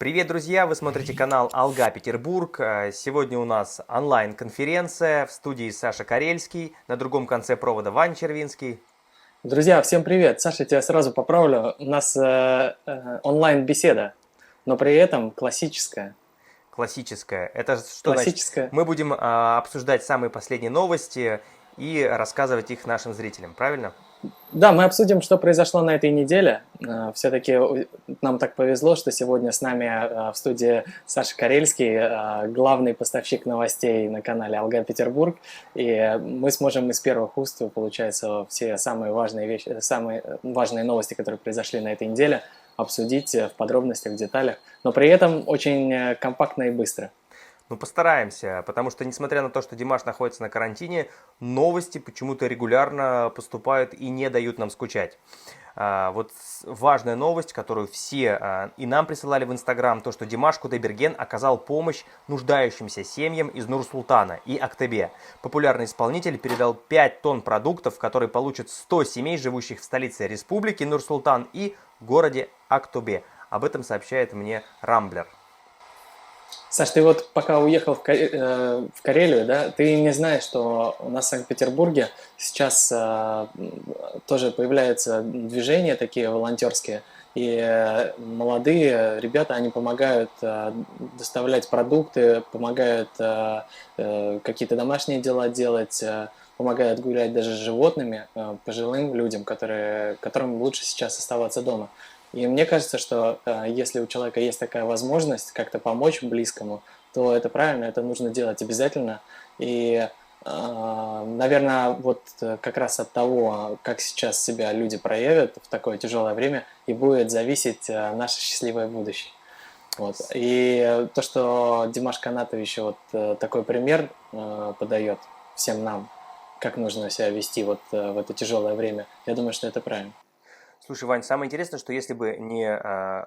Привет, друзья! Вы смотрите канал Алга Петербург. Сегодня у нас онлайн-конференция в студии Саша Карельский, на другом конце провода Ваня Червинский. Друзья, всем привет! Саша, тебя сразу поправлю. У нас онлайн-беседа, но при этом классическая. Классическая. Это что значит? Классическая. Мы будем обсуждать самые последние новости и рассказывать их нашим зрителям, правильно? Да, мы обсудим, что произошло на этой неделе. Все-таки нам так повезло, что сегодня с нами в студии Саша Карельский, главный поставщик новостей на канале Алга Петербург. И мы сможем из первых уст, получается, все самые важные вещи, самые важные новости, которые произошли на этой неделе, обсудить в подробностях, в деталях, но при этом очень компактно и быстро. Ну, постараемся, потому что, несмотря на то, что Димаш находится на карантине, новости почему-то регулярно поступают и не дают нам скучать. Вот важная новость, которую все и нам присылали в Инстаграм, то, что Димаш Кудайберген оказал помощь нуждающимся семьям из Нур-Султана и Актебе. Популярный исполнитель передал 5 тонн продуктов, которые получат 100 семей, живущих в столице республики Нур-Султан и городе Актобе. Об этом сообщает мне Рамблер. Саш, ты вот пока уехал в Карелию, да, ты не знаешь, что у нас в Санкт-Петербурге сейчас тоже появляются движения такие волонтерские, и молодые ребята, они помогают доставлять продукты, помогают какие-то домашние дела делать, помогают гулять даже с животными, пожилым людям, которым лучше сейчас оставаться дома. И мне кажется, что если у человека есть такая возможность как-то помочь близкому, то это правильно, это нужно делать обязательно. И, наверное, вот как раз от того, как сейчас себя люди проявят в такое тяжелое время, и будет зависеть наше счастливое будущее. Вот. И то, что Димаш Канатович вот такой пример подает всем нам, как нужно себя вести вот в это тяжелое время, я думаю, что это правильно. Слушай, Вань, самое интересное, что если бы не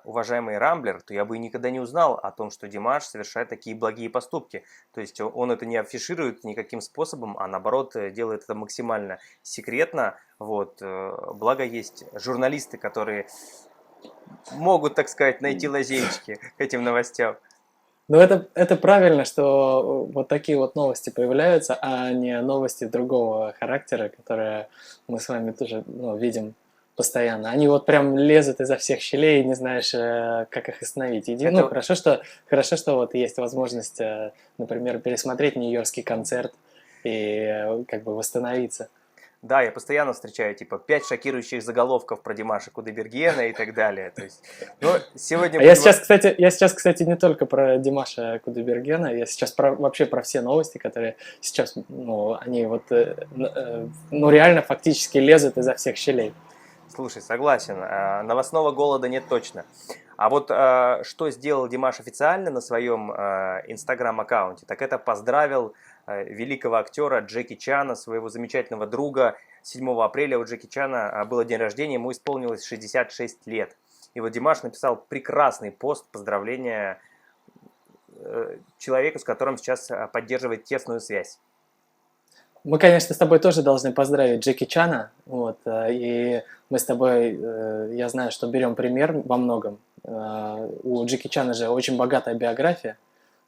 уважаемый Рамблер, то я бы никогда не узнал о том, что Димаш совершает такие благие поступки. То есть он это не афиширует никаким способом, а наоборот делает это максимально секретно. Вот. Благо есть журналисты, которые могут, так сказать, найти лазейки к этим новостям. Ну, это правильно, что вот такие вот новости появляются, а не новости другого характера, которые мы с вами тоже видим постоянно. Они вот прям лезут изо всех щелей, и не знаешь, как их остановить. Ну, Это хорошо, что вот есть возможность, например, пересмотреть нью-йоркский концерт и как бы восстановиться. Да, я постоянно встречаю, типа, 5 шокирующих заголовков про Димаша Кудайбергена и так далее. То есть, но сегодня А я будем... сейчас, кстати, не только про Димаша Кудайбергена, я сейчас вообще про все новости, которые сейчас, они вот, реально фактически лезут изо всех щелей. Слушай, согласен, новостного голода нет точно. А вот что сделал Димаш официально на своем инстаграм-аккаунте, так это поздравил великого актера Джеки Чана, своего замечательного друга. 7 апреля у Джеки Чана было день рождения, ему исполнилось 66 лет. И вот Димаш написал прекрасный пост поздравления человеку, с которым сейчас поддерживает тесную связь. Мы, конечно, с тобой тоже должны поздравить Джеки Чана, вот, и мы с тобой, я знаю, что берем пример во многом. У Джеки Чана же очень богатая биография,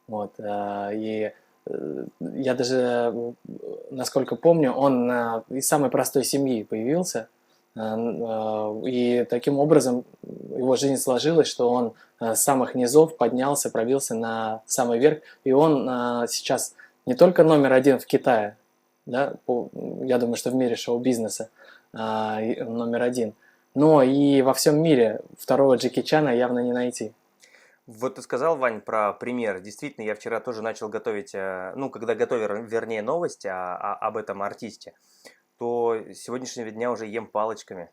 вот, и я даже, насколько помню, он из самой простой семьи появился, и таким образом его жизнь сложилась, что он с самых низов поднялся, пробился на самый верх, и он сейчас не только номер один в Китае, да, я думаю, что в мире шоу-бизнеса номер один, но и во всем мире второго Джеки Чана явно не найти. Вот ты сказал, Вань, про пример. Действительно, я вчера тоже начал готовить, ну, когда готовил, вернее, новости об этом артисте, то с сегодняшнего дня уже ем палочками.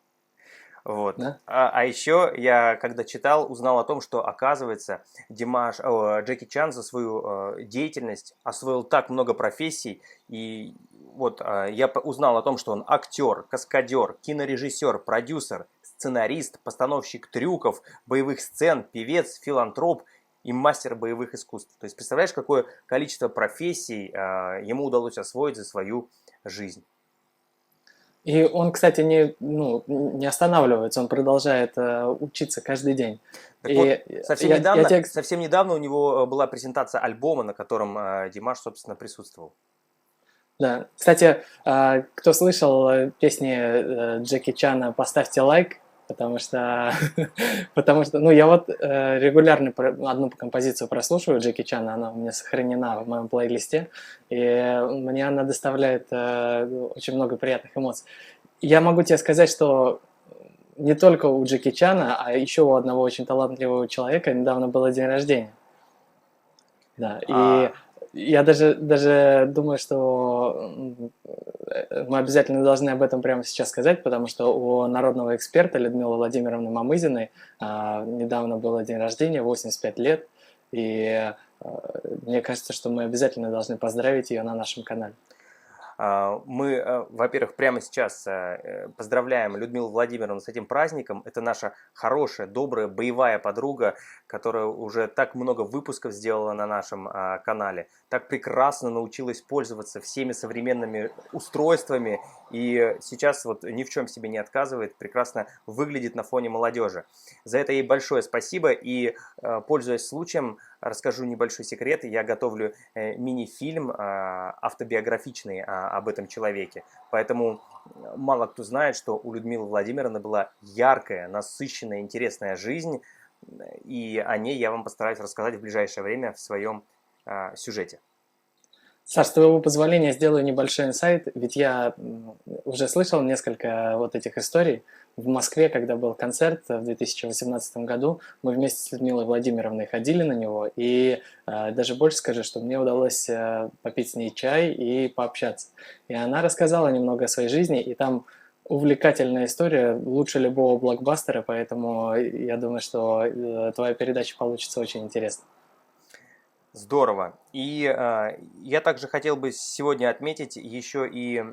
Вот. Да? А еще я, когда читал, узнал о том, что, оказывается, Джеки Чан за свою деятельность освоил так много профессий. И вот я узнал о том, что он актер, каскадер, кинорежиссер, продюсер, сценарист, постановщик трюков, боевых сцен, певец, филантроп и мастер боевых искусств. То есть представляешь, какое количество профессий ему удалось освоить за свою жизнь. И он, кстати, не останавливается, он продолжает учиться каждый день. Так вот, И я тебе, совсем недавно у него была презентация альбома, на котором Димаш, собственно, присутствовал. да. Кстати, кто слышал песни Джеки Чана «Поставьте лайк», потому что, потому что, ну, я вот регулярно одну композицию прослушиваю Джеки Чана, она у меня сохранена в моем плейлисте, и мне она доставляет очень много приятных эмоций. Я могу тебе сказать, что не только у Джеки Чана, а еще у одного очень талантливого человека недавно было день рождения. Да, и А, я даже думаю, что мы обязательно должны об этом прямо сейчас сказать, потому что у народного эксперта Людмилы Владимировны Мамызиной недавно было день рождения, 85 лет, и мне кажется, что мы обязательно должны поздравить ее на нашем канале. Мы, во-первых, прямо сейчас поздравляем Людмилу Владимировну с этим праздником. Это наша хорошая, добрая, боевая подруга, которая уже так много выпусков сделала на нашем канале, так прекрасно научилась пользоваться всеми современными устройствами и сейчас вот ни в чем себе не отказывает, прекрасно выглядит на фоне молодежи. За это ей большое спасибо и, пользуясь случаем, расскажу небольшой секрет. Я готовлю мини-фильм автобиографичный об этом человеке. Поэтому мало кто знает, что у Людмилы Владимировны была яркая, насыщенная, интересная жизнь. И о ней я вам постараюсь рассказать в ближайшее время в своем сюжете. Саш, с твоего позволения сделаю небольшой инсайт, ведь я уже слышал несколько вот этих историй. В Москве, когда был концерт в 2018 году, мы вместе с Людмилой Владимировной ходили на него, и даже больше скажу, что мне удалось попить с ней чай и пообщаться. И она рассказала немного о своей жизни, и там увлекательная история, лучше любого блокбастера, поэтому я думаю, что твоя передача получится очень интересной. Здорово. И я также хотел бы сегодня отметить еще и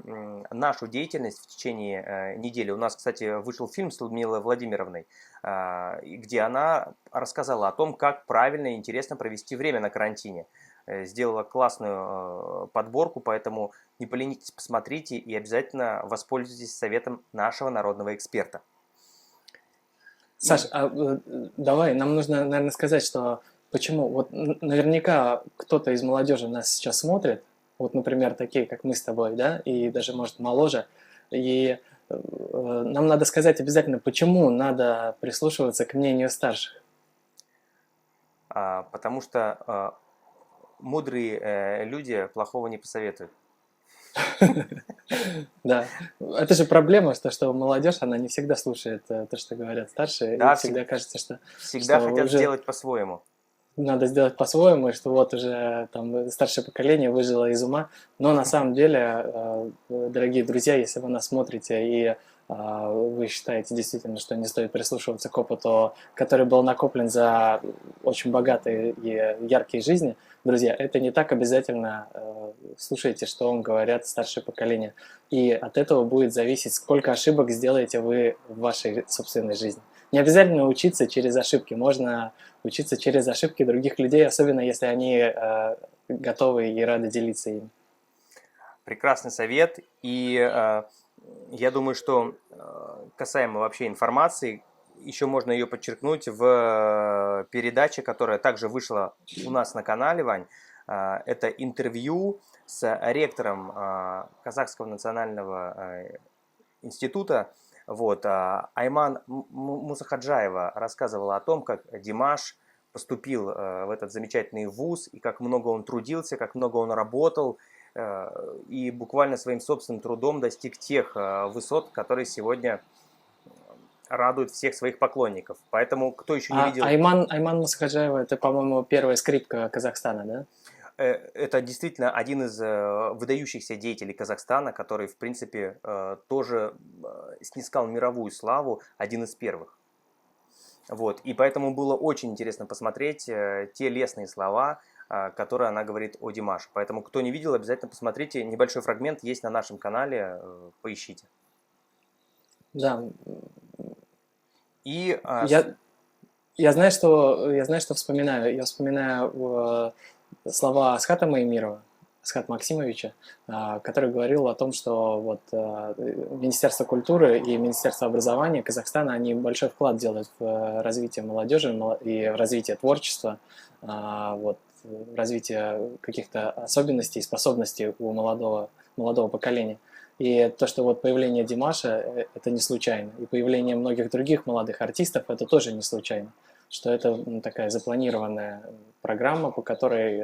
нашу деятельность в течение недели. У нас, кстати, вышел фильм с Людмилой Владимировной, где она рассказала о том, как правильно и интересно провести время на карантине. Сделала классную подборку, поэтому не поленитесь, посмотрите и обязательно воспользуйтесь советом нашего народного эксперта. Саш, давай, нам нужно, наверное, сказать, что почему. Вот наверняка кто-то из молодежи нас сейчас смотрит, вот, например, такие, как мы с тобой, да, и даже, может, моложе, и нам надо сказать обязательно, почему надо прислушиваться к мнению старших. Потому что мудрые люди плохого не посоветуют. Да, это же проблема, что молодежь, она не всегда слушает то, что говорят старшие, и Да, всегда кажется, всегда что хотят уже сделать по-своему. надо сделать по-своему, и что вот уже там старшее поколение выжило из ума. Но на самом деле, дорогие друзья, если вы нас смотрите и вы считаете действительно, что не стоит прислушиваться к опыту, который был накоплен за очень богатые и яркие жизни, друзья, это не так обязательно. Слушайте, что вам говорят старшее поколение. И от этого будет зависеть, сколько ошибок сделаете вы в вашей собственной жизни. Не обязательно учиться через ошибки, можно учиться через ошибки других людей, особенно если они готовы и рады делиться ими. Прекрасный совет. И я думаю, что касаемо вообще информации, еще можно ее подчеркнуть в передаче, которая также вышла у нас на канале, Вань. Это интервью с ректором Казахского национального института. Вот, Айман Мусахаджаева рассказывала о том, как Димаш поступил в этот замечательный вуз, и как много он трудился, как много он работал, и буквально своим собственным трудом достиг тех высот, которые сегодня радуют всех своих поклонников. Поэтому, кто еще не видел... Айман Мусахаджаева, это, по-моему, первая скрипка Казахстана, да? Это действительно один из выдающихся деятелей Казахстана, который, в принципе, тоже снискал мировую славу, один из первых. Вот. И поэтому было очень интересно посмотреть те лестные слова, которые она говорит о Димаше. Поэтому, кто не видел, обязательно посмотрите. Небольшой фрагмент есть на нашем канале, поищите. Да. И... Я знаю, что вспоминаю. Я вспоминаю слова Асхата Маемирова, Асхата Максимовича, который говорил о том, что вот Министерство культуры и Министерство образования Казахстана, они большой вклад делают в развитие молодежи и в развитие творчества, вот, в развитие каких-то особенностей и способностей у молодого поколения. И то, что вот появление Димаша, это не случайно. И появление многих других молодых артистов, это тоже не случайно. Что это такая запланированная программа, по которой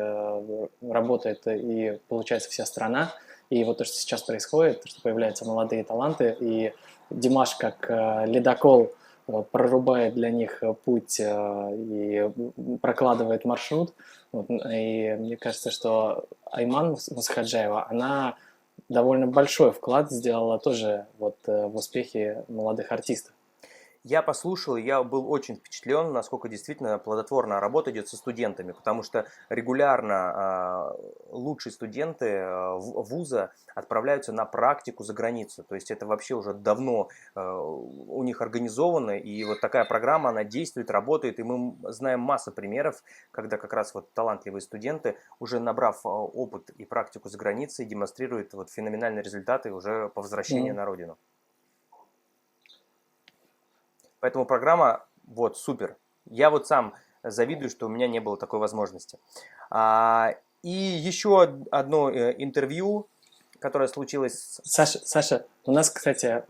работает и получается вся страна. И вот то, что сейчас происходит, что появляются молодые таланты, и Димаш как ледокол прорубает для них путь и прокладывает маршрут. Вот, и мне кажется, что Айман Мусхаджаева, она довольно большой вклад сделала тоже вот в успехе молодых артистов. Я послушал, я был очень впечатлен, насколько действительно плодотворная работа идет со студентами, потому что регулярно лучшие студенты вуза отправляются на практику за границу. То есть это вообще уже давно у них организовано, и вот такая программа, она действует, работает, и мы знаем массу примеров, когда как раз вот талантливые студенты, уже набрав опыт и практику за границей, демонстрируют вот феноменальные результаты уже по возвращении на родину. Поэтому программа вот супер. Я вот сам завидую, что у меня не было такой возможности. И еще одно интервью, которое случилось... Саша, у нас, кстати,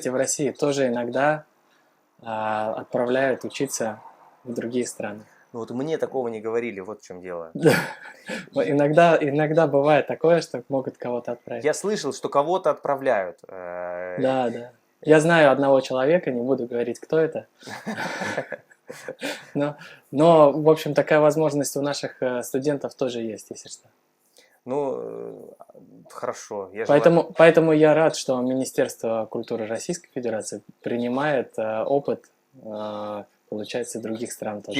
в России тоже иногда отправляют учиться в другие страны. Ну вот мне такого не говорили, вот в чем дело. Иногда бывает такое, что могут кого-то отправить. Я слышал, что кого-то отправляют. Да. Я знаю одного человека, не буду говорить, кто это. Но, в общем, такая возможность у наших студентов тоже есть, если что. Ну, хорошо. Поэтому я рад, что Министерство культуры Российской Федерации принимает опыт, получается, других стран тоже.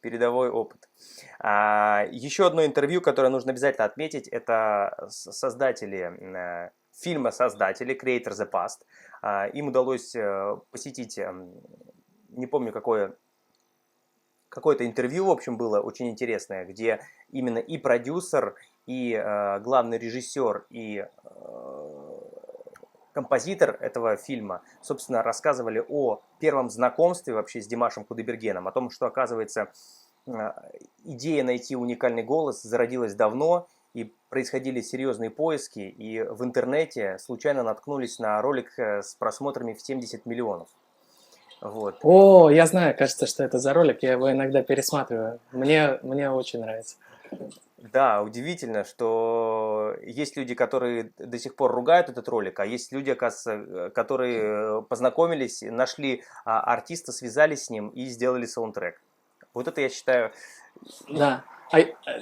Передовой опыт. Еще одно интервью, которое нужно обязательно отметить, это создатели фильма Creator the Past. Им удалось посетить, не помню какое-то интервью, в общем, было очень интересное, где именно и продюсер, и главный режиссер, и композитор этого фильма, собственно, рассказывали о первом знакомстве вообще с Димашем Кудайбергеном, о том, что, оказывается, идея найти уникальный голос зародилась давно, и происходили серьезные поиски, и в интернете случайно наткнулись на ролик с просмотрами в 70 миллионов. Вот. О, я знаю, кажется, что это за ролик, я его иногда пересматриваю. Мне очень нравится. Да, удивительно, что есть люди, которые до сих пор ругают этот ролик, а есть люди, оказывается, которые познакомились, нашли артиста, связались с ним и сделали саундтрек. Вот это я считаю... Да.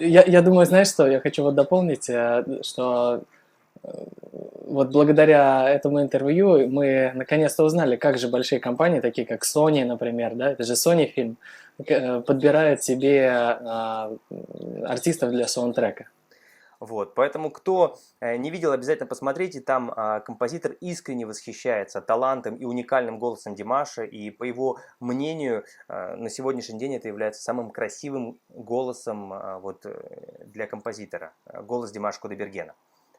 Я думаю, знаешь что, я хочу вот дополнить, что вот благодаря этому интервью мы наконец-то узнали, как же большие компании, такие как Sony, например, да, это же Sony фильм, подбирают себе артистов для саундтрека. Вот, поэтому, кто не видел, обязательно посмотрите, там композитор искренне восхищается талантом и уникальным голосом Димаша, и по его мнению, на сегодняшний день это является самым красивым голосом вот, для композитора, голос Димаша Кудайбергена.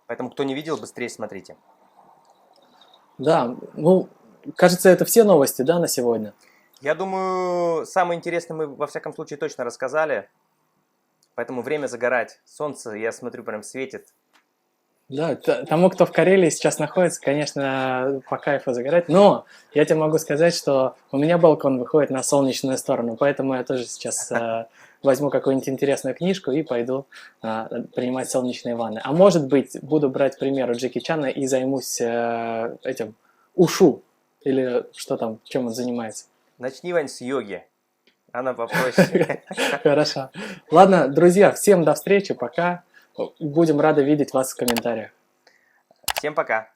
Поэтому, кто не видел, быстрее смотрите. Да, ну, кажется, это все новости, да, на сегодня? Я думаю, самое интересное мы, во всяком случае, точно рассказали. Поэтому время загорать. Солнце, я смотрю, прям светит. Да, тому, кто в Карелии сейчас находится, конечно, по кайфу загорать. Но я тебе могу сказать, что у меня балкон выходит на солнечную сторону, поэтому я тоже сейчас возьму какую-нибудь интересную книжку и пойду принимать солнечные ванны. А может быть, буду брать пример у Джеки Чана и займусь этим ушу, или что там, чем он занимается. Начни, Вань, с йоги. Она попроще. Хорошо. Ладно, друзья, всем до встречи, пока. Будем рады видеть вас в комментариях. Всем пока.